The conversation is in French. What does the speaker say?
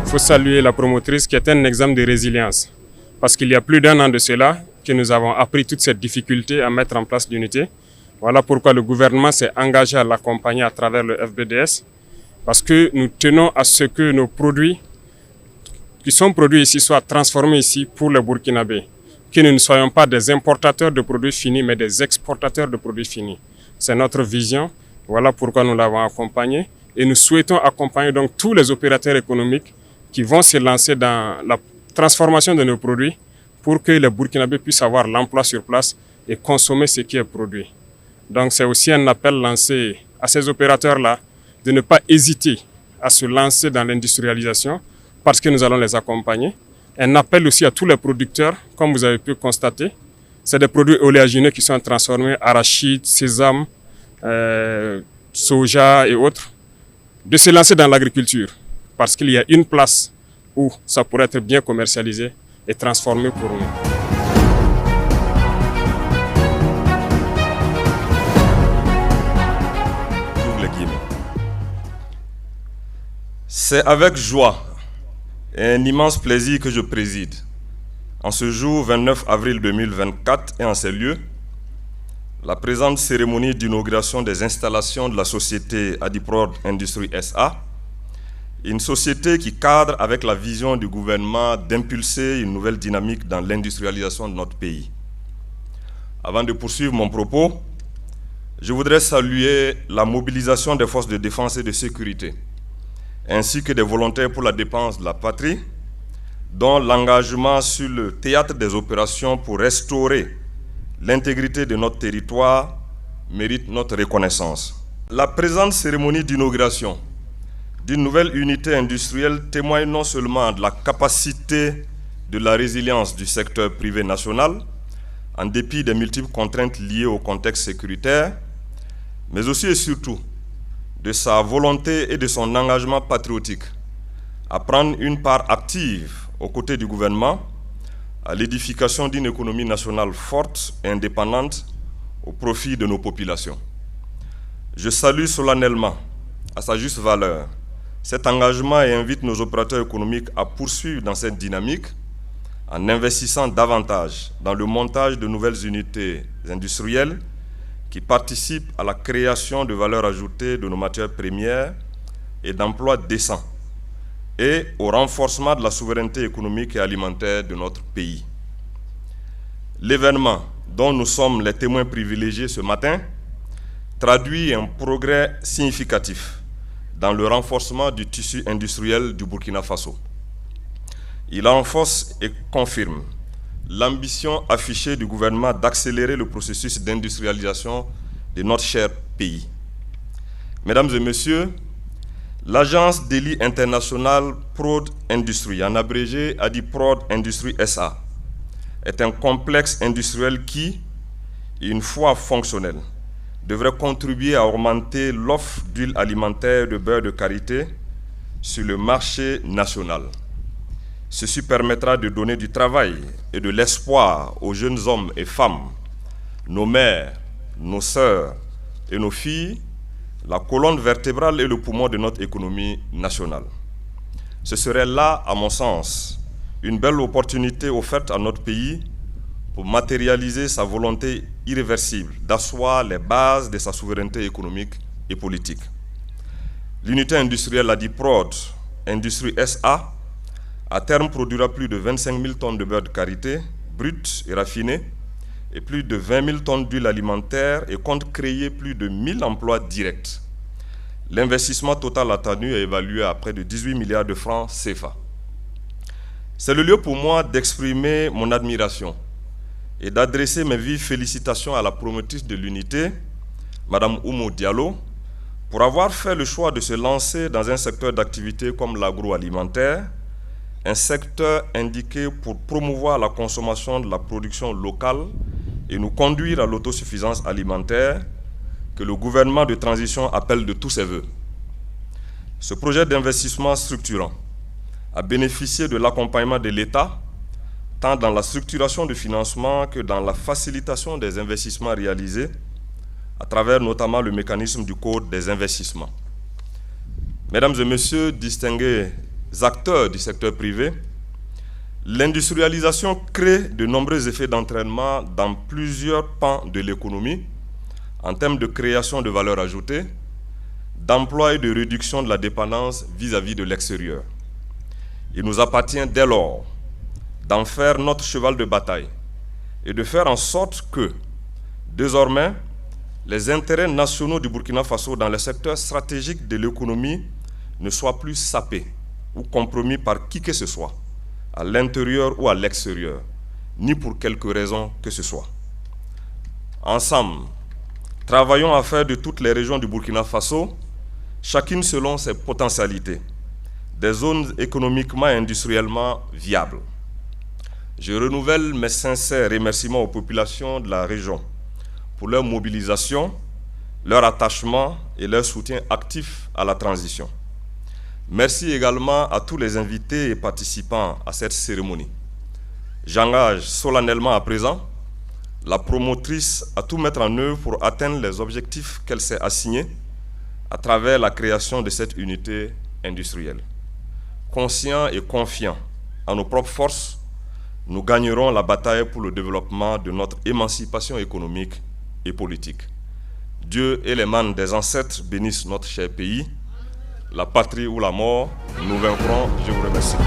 faut saluer la promotrice qui est un exemple de résilience. Parce qu'il y a plus d'1 an de cela que nous avons appris toute cette difficulté à mettre en place l'unité. Voilà pourquoi le gouvernement s'est engagé à l'accompagner à travers le FBDS. Parce que nous tenons à ce que nos produits qui sont produits ici soient transformés ici pour les Burkinabés. Que nous ne soyons pas des importateurs de produits finis, mais des exportateurs de produits finis. C'est notre vision. Voilà pourquoi nous l'avons accompagné. Et nous souhaitons accompagner donc tous les opérateurs économiques qui vont se lancer dans la transformation de nos produits pour que les Burkinabés puissent avoir l'emploi sur place et consommer ce qui est produit. Donc c'est aussi un appel lancé à ces opérateurs-là de ne pas hésiter à se lancer dans l'industrialisation parce que nous allons les accompagner. Un appel aussi à tous les producteurs, comme vous avez pu constater. C'est des produits oléagineux qui sont transformés, arachides, sésame, soja et autres, de se lancer dans l'agriculture parce qu'il y a une place où ça pourrait être bien commercialisé et transformé pour nous. C'est avec joie et un immense plaisir que je préside, en ce jour 29 avril 2024 et en ces lieux, la présente cérémonie d'inauguration des installations de la société Adiprod Industrie SA, une société qui cadre avec la vision du gouvernement d'impulser une nouvelle dynamique dans l'industrialisation de notre pays. Avant de poursuivre mon propos, je voudrais saluer la mobilisation des forces de défense et de sécurité, ainsi que des volontaires pour la défense de la patrie, dont l'engagement sur le théâtre des opérations pour restaurer l'intégrité de notre territoire mérite notre reconnaissance. La présente cérémonie d'inauguration d'une nouvelle unité industrielle témoigne non seulement de la capacité de la résilience du secteur privé national, en dépit des multiples contraintes liées au contexte sécuritaire, mais aussi et surtout de sa volonté et de son engagement patriotique à prendre une part active aux côtés du gouvernement à l'édification d'une économie nationale forte et indépendante au profit de nos populations. Je salue solennellement, à sa juste valeur, cet engagement et invite nos opérateurs économiques à poursuivre dans cette dynamique en investissant davantage dans le montage de nouvelles unités industrielles qui participent à la création de valeur ajoutée de nos matières premières et d'emplois décents et au renforcement de la souveraineté économique et alimentaire de notre pays. L'événement dont nous sommes les témoins privilégiés ce matin traduit un progrès significatif dans le renforcement du tissu industriel du Burkina Faso. Il renforce et confirme l'ambition affichée du gouvernement d'accélérer le processus d'industrialisation de notre cher pays. Mesdames et messieurs, l'agence d'Eli internationale Prod Industrie, en abrégé Adiprod Industrie SA, est un complexe industriel qui, une fois fonctionnel, devrait contribuer à augmenter l'offre d'huile alimentaire de beurre de karité sur le marché national. Ceci permettra de donner du travail et de l'espoir aux jeunes hommes et femmes, nos mères, nos sœurs et nos filles, la colonne vertébrale et le poumon de notre économie nationale. Ce serait là, à mon sens, une belle opportunité offerte à notre pays pour matérialiser sa volonté irréversible d'asseoir les bases de sa souveraineté économique et politique. L'unité industrielle Adiprod Industrie SA à terme produira plus de 25 000 tonnes de beurre de karité, brut et raffiné, et plus de 20 000 tonnes d'huile alimentaire et compte créer plus de 1 000 emplois directs. L'investissement total attendu est évalué à près de 18 milliards de francs CFA. C'est le lieu pour moi d'exprimer mon admiration et d'adresser mes vives félicitations à la promotrice de l'unité, Mme Oumou Diallo, pour avoir fait le choix de se lancer dans un secteur d'activité comme l'agroalimentaire, un secteur indiqué pour promouvoir la consommation de la production locale et nous conduire à l'autosuffisance alimentaire que le gouvernement de transition appelle de tous ses voeux. Ce projet d'investissement structurant a bénéficié de l'accompagnement de l'État, tant dans la structuration du financement que dans la facilitation des investissements réalisés, à travers notamment le mécanisme du Code des investissements. Mesdames et messieurs, distingués acteurs du secteur privé, l'industrialisation crée de nombreux effets d'entraînement dans plusieurs pans de l'économie, en termes de création de valeur ajoutée, d'emploi et de réduction de la dépendance vis-à-vis de l'extérieur. Il nous appartient dès lors d'en faire notre cheval de bataille et de faire en sorte que, désormais, les intérêts nationaux du Burkina Faso dans le secteur stratégique de l'économie ne soient plus sapés ou compromis par qui que ce soit, à l'intérieur ou à l'extérieur, ni pour quelque raison que ce soit. Ensemble, travaillons à faire de toutes les régions du Burkina Faso, chacune selon ses potentialités, des zones économiquement et industriellement viables. Je renouvelle mes sincères remerciements aux populations de la région pour leur mobilisation, leur attachement et leur soutien actif à la transition. Merci également à tous les invités et participants à cette cérémonie. J'engage solennellement à présent la promotrice à tout mettre en œuvre pour atteindre les objectifs qu'elle s'est assignés à travers la création de cette unité industrielle. Conscients et confiants en nos propres forces, nous gagnerons la bataille pour le développement de notre émancipation économique et politique. Dieu et les mânes des ancêtres bénissent notre cher pays. La patrie ou la mort, nous vaincrons. Je vous remercie.